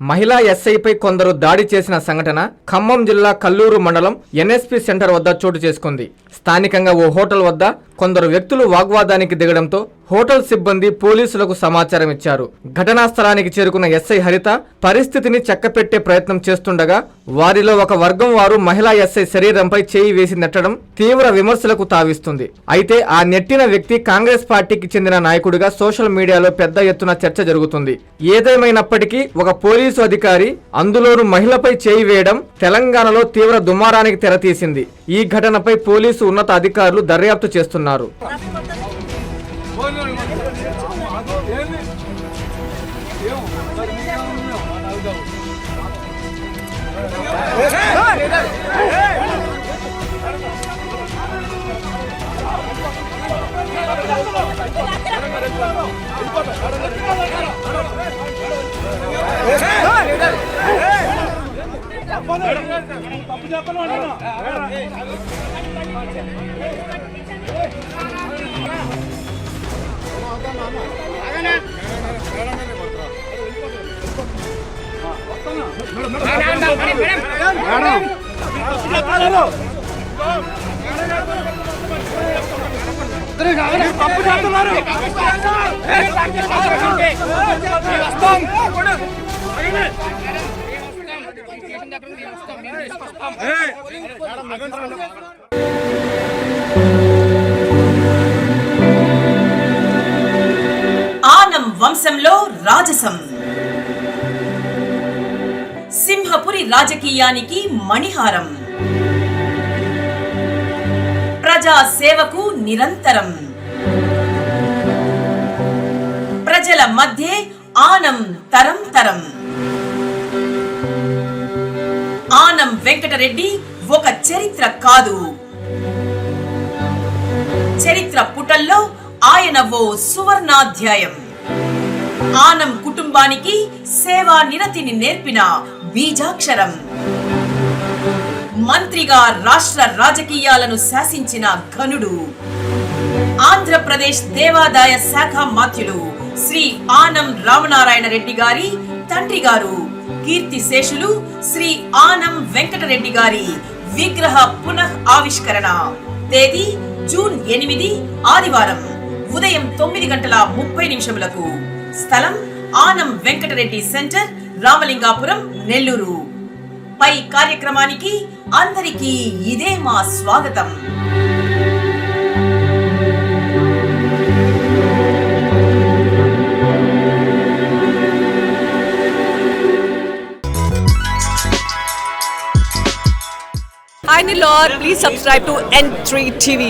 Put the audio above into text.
మహిళా ఎస్ఐపై కొందరు దాడి చేసిన సంఘటన ఖమ్మం జిల్లా కల్లూరు మండలం ఎన్ఎస్పీ సెంటర్ వద్ద చోటు చేసుకుంది. స్థానికంగా ఓ హోటల్ వద్ద కొందరు వ్యక్తులు వాగ్వాదానికి దిగడంతో హోటల్ సిబ్బంది పోలీసులకు సమాచారం ఇచ్చారు. ఘటనా స్థలానికి చేరుకున్న ఎస్ఐ హరిత పరిస్థితిని చక్కపెట్టే ప్రయత్నం చేస్తుండగా వారిలో ఒక వర్గం వారు మహిళా ఎస్ఐ శరీరంపై చేయి వేసి నెట్టడం తీవ్ర విమర్శలకు తావిస్తుంది. అయితే ఆ నెట్టిన వ్యక్తి కాంగ్రెస్ పార్టీకి చెందిన నాయకుడిగా సోషల్ మీడియాలో పెద్ద ఎత్తున చర్చ జరుగుతుంది. ఏదేమైనప్పటికీ ఒక పోలీసు అధికారి అందులోనూ మహిళపై చేయి వేయడం తెలంగాణలో తీవ్ర దుమారానికి తెరతీసింది. ఈ ఘటనపై పోలీసు ఉన్నత అధికారులు దర్యాప్తు చేస్తున్నారు. ఆనం వంశంలో రాజసం, సింహపురి రాజకీయానికి మణిహారం, ప్రజా సేవకు నిరంతరం, ప్రజల మధ్య ఆనం తరం తరం. ఆనం వెంకటరెడ్డి ఒక చరిత్ర కాదు, చరిత్ర పుటల్లో ఆయన ఓ సువర్ణాధ్యాయం. ఆనం కుటుంబానికి సేవా నిరతిని నేర్పిన బీజాక్షరం. మంత్రిగా రాష్ట్ర రాజకీయాలను శాసించిన ఘనుడు. ఆంధ్రప్రదేశ్ దేవాదాయ శాఖ మాత్యులు శ్రీ ఆనం రామనారాయణ రెడ్డి గారి తండ్రి గారు కీర్తి శేషులు శ్రీ ఆనం వెంకటరెడ్డి గారి విగ్రహ పునః ఆవిష్కరణ. తేదీ జూన్ 8 ఆదివారం ఉదయం 9:30 స్థలం ఆనం వెంకటరెడ్డి సెంటర్, రామలింగాపురం, నెల్లూరు. పై కార్యక్రమానికి అందరికీ ఇదే మా స్వాగతం. Hi Nilor, please subscribe to N3 TV.